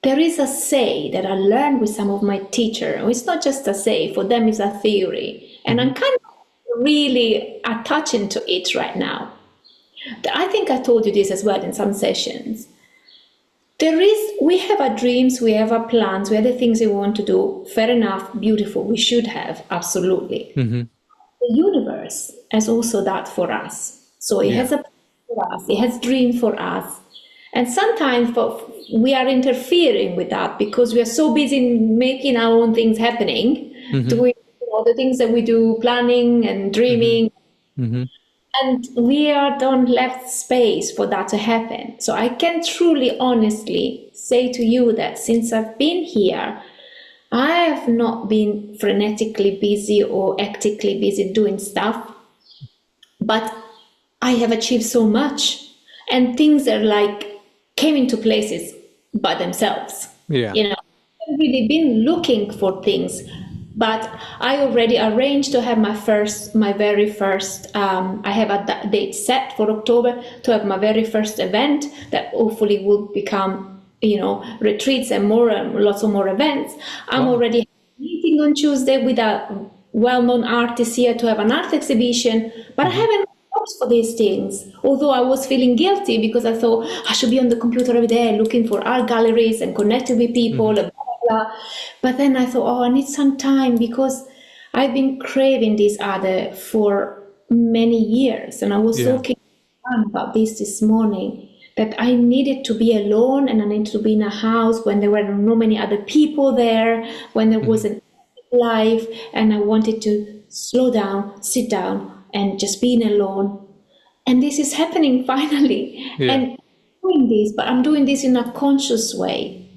there is a say that I learned with some of my teachers. It's not just a say, for them it's a theory. And I'm kind of really attaching to it right now. I think I told you this as well in some sessions. We have our dreams, we have our plans, we have the things we want to do. Fair enough, beautiful, we should have, absolutely. Mm-hmm. The universe has also that for us. So it has a plan for us, it has dreams for us. And sometimes we are interfering with that because we are so busy making our own things happening, doing the things that we do, planning and dreaming. Mm-hmm. And we don't left space for that to happen. So I can truly, honestly say to you that since I've been here, I have not been frenetically busy or actively busy doing stuff, but I have achieved so much. And things are like came into places by themselves. Yeah. I've really been looking for things. But I already arranged to have my very first, I have a date set for October to have my very first event that hopefully will become, retreats and lots of more events. I'm already meeting on Tuesday with a well-known artist here to have an art exhibition, but I haven't hoped for these things. Although I was feeling guilty because I thought I should be on the computer every day looking for art galleries and connecting with people. But then I thought, I need some time because I've been craving this other for many years. And I was talking about this morning, that I needed to be alone and I needed to be in a house when there were no many other people there, when there was an life, and I wanted to slow down, sit down, and just being alone. And this is happening finally. And I'm doing this, but I'm doing this in a conscious way.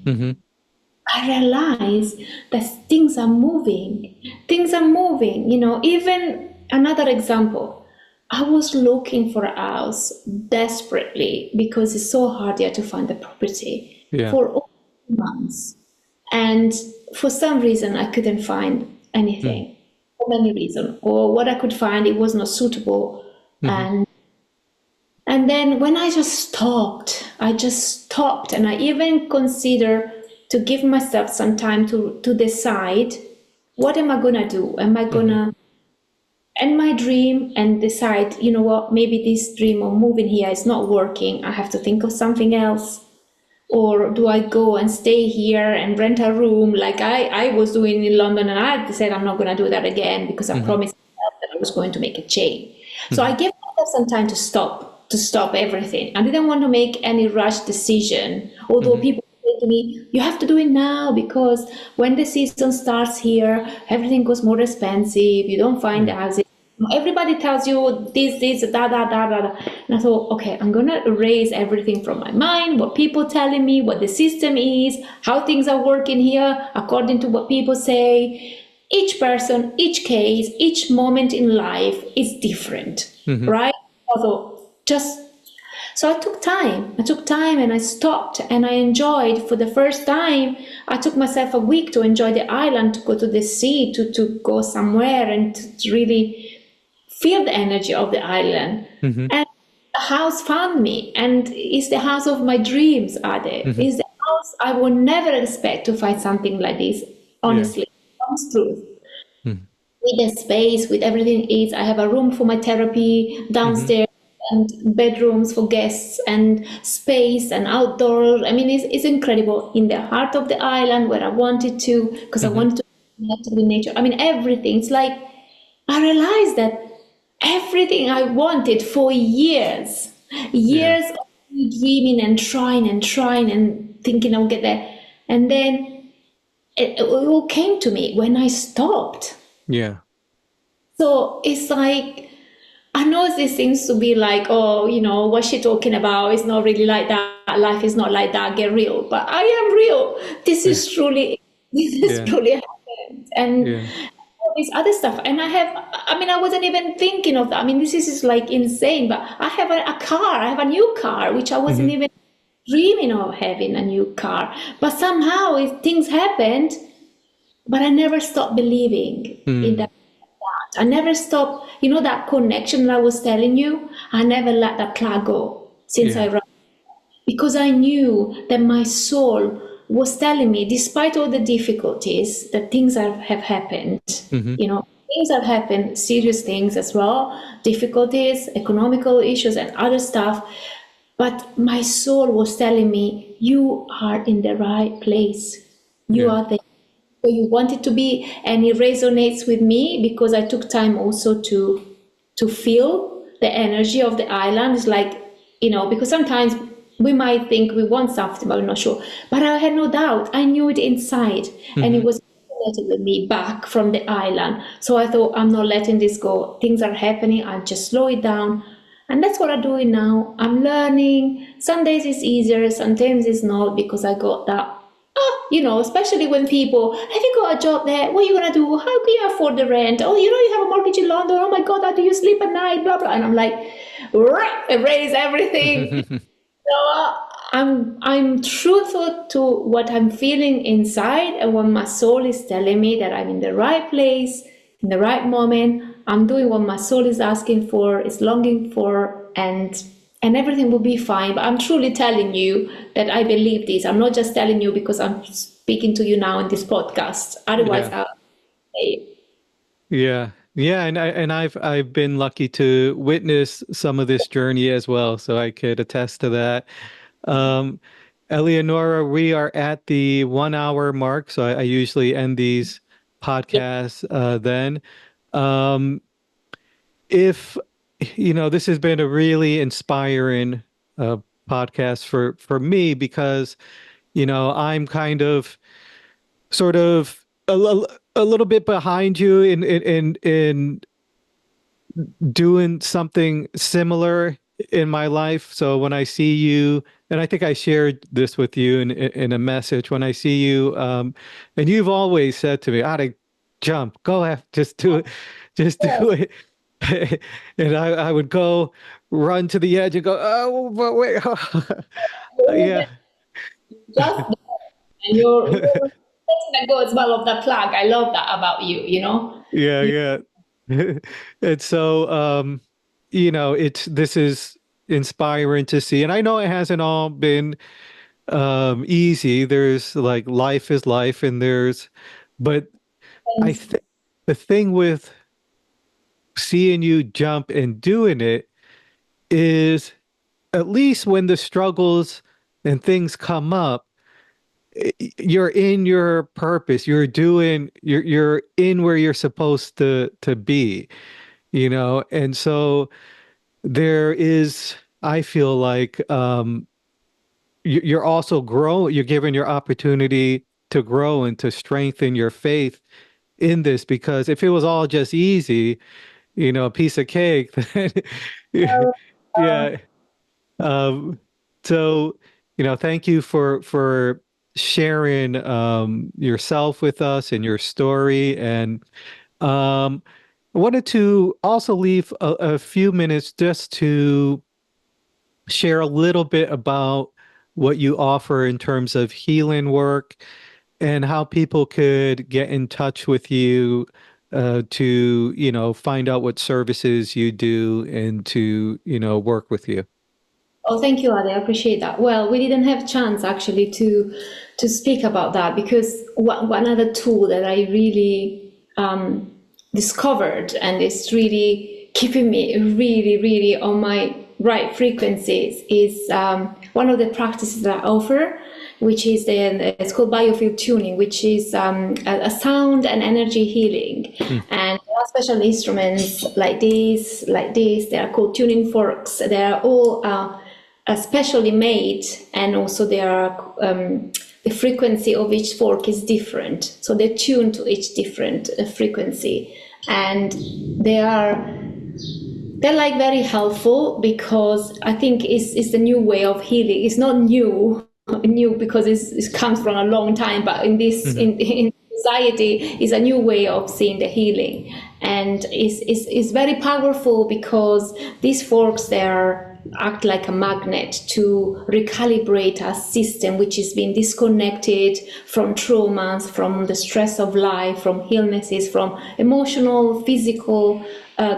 I realize that things are moving. Things are moving. Even another example, I was looking for a house desperately because it's so hard here to find the property for all months. And for some reason, I couldn't find anything. For many reasons. Or what I could find, it was not suitable. And then when I just stopped and I even consider to give myself some time to decide, what am I going to do? Am I going to end my dream and decide, maybe this dream of moving here is not working. I have to think of something else. Or do I go and stay here and rent a room like I was doing in London, and I said I'm not going to do that again because I promised myself that I was going to make a change. So I gave myself some time to stop everything. I didn't want to make any rush decision, although people say to me, you have to do it now because when the season starts here, everything goes more expensive. You don't find the houses. Everybody tells you this, da, da, da, da, da. And I thought, okay, I'm going to erase everything from my mind, what people telling me, what the system is, how things are working here, according to what people say. Each person, each case, each moment in life is different, right? So I took time and I stopped and I enjoyed for the first time. I took myself a week to enjoy the island, to go to the sea, to go somewhere and to really feel the energy of the island. And the house found me, and it's the house of my dreams, Ade. It's the house I would never expect to find something like this, honestly. Honest truth. With the space, with everything is. I have a room for my therapy downstairs and bedrooms for guests and space and outdoor. I mean, it's incredible in the heart of the island where I wanted to, because I wanted to connect with nature. I mean, everything. It's like I realized that everything I wanted for years of dreaming and trying and thinking I'll get there. And then it all came to me when I stopped. Yeah. So it's like, I know this seems to be like, oh, what's she talking about? It's not really like that. Life is not like that. Get real. But I am real. This is Yeah. truly happened. And Yeah. all this other stuff. And I mean, I wasn't even thinking of that. I mean, this is like insane. But I have a car. I have a new car, which I wasn't Hmm. even dreaming of having a new car. But somehow things happened, but I never stopped believing in Mm. that. I never stopped, that connection that I was telling you, I never let that plug go since Yeah. I ran, because I knew that my soul was telling me, despite all the difficulties, that things have happened. Hmm. Things have happened, serious things as well, difficulties, economical issues, and other stuff. But my soul was telling me, you are in the right place. You Yeah. are there where you want it to be. And it resonates with me because I took time also to feel the energy of the island. It's like, because sometimes we might think we want something, but we're not sure. But I had no doubt. I knew it inside. And Hmm. it was connected with me back from the island. So I thought, I'm not letting this go. Things are happening. I'll just slow it down. And that's what I'm doing now. I'm learning. Some days it's easier, sometimes it's not, because I got that. Especially when people, have you got a job there? What are you gonna do? How can you afford the rent? Oh, you have a mortgage in London. Oh my God, how do you sleep at night? Blah blah. And I'm like, right, erase everything. So I'm truthful to what I'm feeling inside, and when my soul is telling me that I'm in the right place, in the right moment. I'm doing what my soul is asking for, is longing for, and everything will be fine. But I'm truly telling you that I believe this. I'm not just telling you because I'm speaking to you now in this podcast. Otherwise, Yeah. I'll say, Yeah. Yeah, and I've been lucky to witness some of this journey as well, so I could attest to that. Um, Eleonora, we are at the 1 hour mark, so I usually end these yeah, podcasts then. Um, if this has been a really inspiring uh, podcast for me because I'm kind of sort of a little bit behind you in doing something similar in my life. So when I see you, and I think I shared this with you in a message, when I see you, and you've always said to me, "Ade, jump, go after, just do it, just do it." And I would go run to the edge and go, "Oh, but wait, yeah, just and you're letting that go as well of that plug. I love that about you. yeah, You yeah." And so, it's this is inspiring to see, and I know it hasn't all been easy. There's like life is life, and but I can think the thing with seeing you jump and doing it is at least when the struggles and things come up, you're in your purpose. You're in where you're supposed to be, and so there is, I feel like, you're also you're given your opportunity to grow and to strengthen your faith in this, because if it was all just easy, a piece of cake, then yeah. Um, so, thank you for sharing yourself with us and your story. And I wanted to also leave a few minutes just to share a little bit about what you offer in terms of healing work and how people could get in touch with you to, find out what services you do and to, work with you. Oh, thank you, Ade. I appreciate that. Well, we didn't have chance actually to speak about that, because one other tool that I really discovered and is really keeping me really, really on my right frequencies is one of the practices that I offer, which is it's called Biofield tuning, which is a sound and energy healing. Mm, And there are special instruments like this, like this. They are called tuning forks. They are all specially made, and also they are the frequency of each fork is different, so they're tuned to each different frequency. and they are they're like very helpful because I think it's the new way of healing. It's not new because it comes from a long time, but in this Hmm. in society, it's a new way of seeing the healing, and it's very powerful because these forks they are act like a magnet to recalibrate our system, which is being disconnected from traumas, from the stress of life, from illnesses, from emotional, physical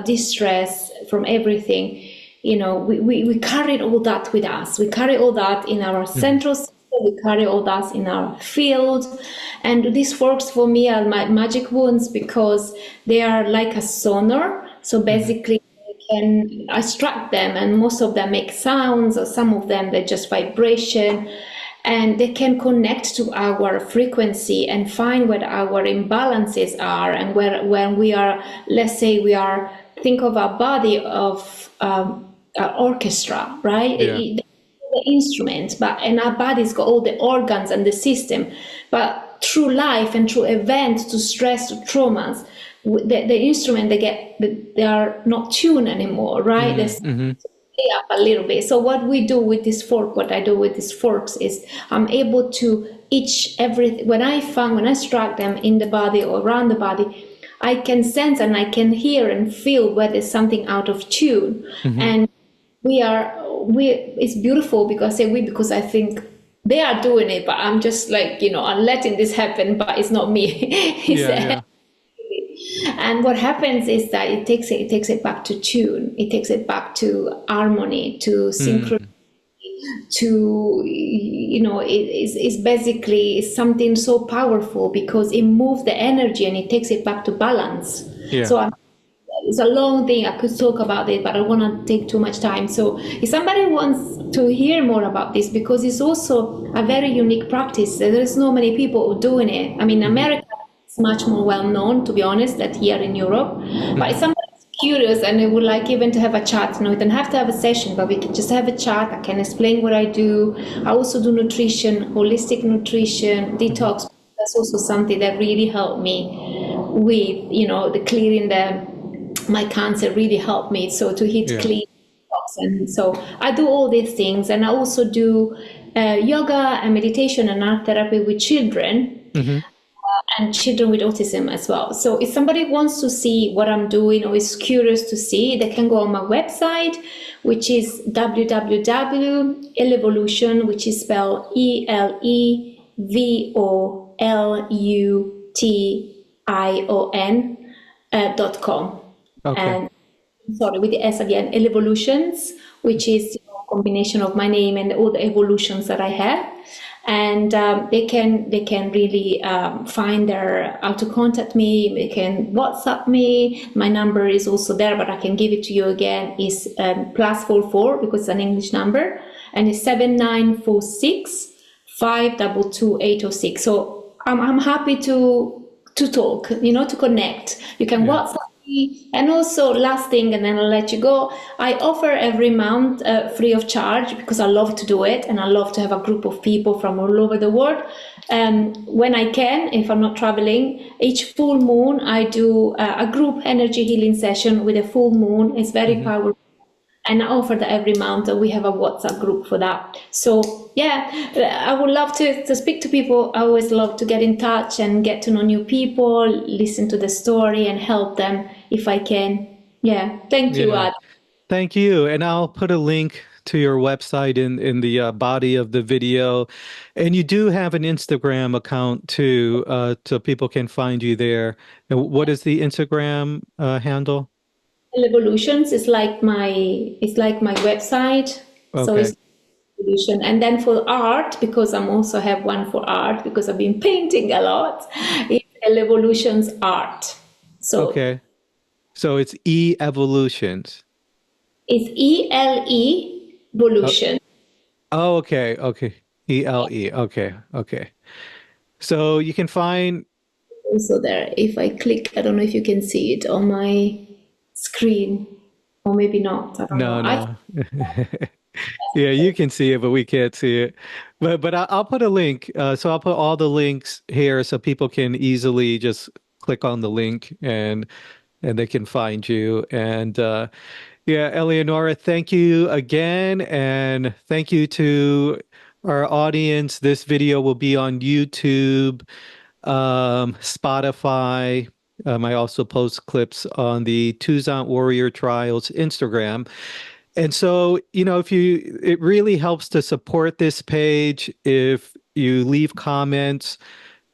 distress, from everything. We carry all that with us. We carry all that in our Hmm. central system. We carry all that in our field. And these forks for me are my magic wounds because they are like a sonar. So Hmm. basically, can extract them, and most of them make sounds, or some of them they're just vibration, and they can connect to our frequency and find where our imbalances are, and where when we are, let's say we are, think of our body of an orchestra, right? Yeah. The instrument, but and our body's got all the organs and the system, but through life and through events, to stress, to traumas, the instrument they are not tuned anymore, right? They Mm-hmm. stay up a little bit. So what we do with this fork, what I do with these forks is I'm able to each every when I strike them in the body or around the body, I can sense and I can hear and feel where there's something out of tune. Hmm. And we it's beautiful because I say we because I think they are doing it, but I'm just like, I'm letting this happen, but it's not me. It's Yeah, the yeah. and what happens is that it takes it back to tune, it takes it back to harmony, to synchron, Mm. to it's basically something so powerful because it moves the energy and it takes it back to balance. Yeah. So it's a long thing. I could talk about it, but I don't want to take too much time. So if somebody wants to hear more about this, because it's also a very unique practice, there's not many people doing it. I mean, Hmm. America is much more well known, to be honest, than here in Europe. But if Hmm. somebody's curious and they would like even to have a chat, we don't have to have a session, but we can just have a chat. I can explain what I do. I also do nutrition, holistic nutrition, Hmm. detox. That's also something that really helped me with, the clearing my cancer really helped me. So to hit Yeah. clean and so I do all these things, and I also do yoga and meditation and art therapy with children Hmm. and children with autism as well. So if somebody wants to see what I'm doing or is curious to see, they can go on my website, which is www.elevolution, which is spelled ELEVOLUTION .com. Okay. And sorry, with the S again, Evolutions, which is a combination of my name and all the evolutions that I have. And they can really find their how to contact me. They can WhatsApp me. My number is also there, but I can give it to you again. Is +44 because it's an English number, and it's 7946 522 806. So I'm happy to talk, to connect. You can Yeah. WhatsApp me. And also, last thing, and then I'll let you go. I offer every month free of charge because I love to do it and I love to have a group of people from all over the world. When I can, if I'm not traveling, each full moon, I do a group energy healing session with a full moon. It's very Hmm. powerful, and I offer that every month. And we have a WhatsApp group for that. So yeah, I would love to speak to people. I always love to get in touch and get to know new people, listen to the story, and help them if I can. Yeah, thank you, Yeah. Ad. Thank you. And I'll put a link to your website in the body of the video. And you do have an Instagram account too, so people can find you there. And what is the Instagram handle? Evolutions is like my website. So Okay. it's Evolution. And then for art, because I'm also have one for art because I've been painting a lot, it's Evolutions Art. So Okay. So it's E-Evolutions. it's ELE Oh, Evolution. oh, okay. Okay. E-L-E. Okay. Okay. So you can find, Also there, if I click, I don't know if you can see it on my screen, or maybe not. I don't know. no, I no. Yeah, you can see it, but we can't see it. But I'll put a link. So I'll put all the links here so people can easily just click on the link and they can find you. And yeah, Eleonora, thank you again. And thank you to our audience. This video will be on YouTube, Spotify. I also post clips on the Toussaint Warrior Trials Instagram. And so, if it really helps to support this page if you leave comments,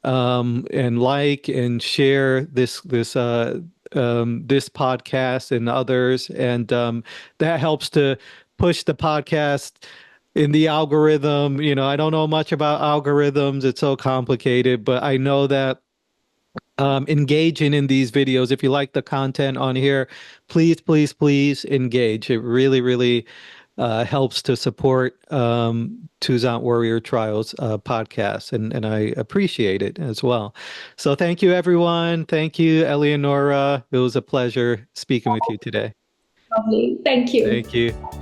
and like and share this podcast and others, and that helps to push the podcast in the algorithm. I don't know much about algorithms; it's so complicated, but I know that engaging in these videos, if you like the content on here, please, please, please engage. It really, really helps to support Toussaint Warrior Trials podcast, and I appreciate it as well. So thank you, everyone. Thank you, Eleonora. It was a pleasure speaking with you today. Lovely. Thank you. Thank you.